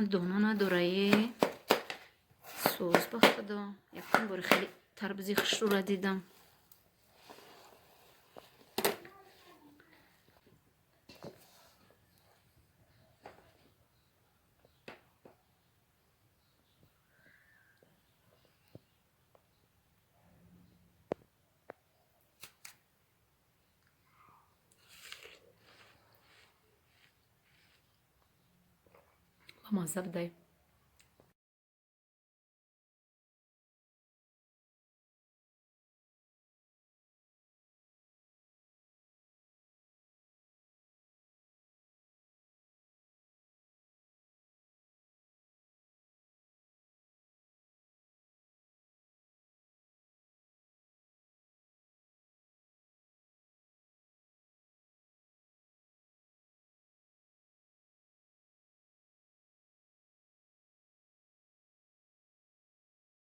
دانا نداره سوز. به خدا یکم بار خیلی تربزی خش رو دیدم. با مزه بده.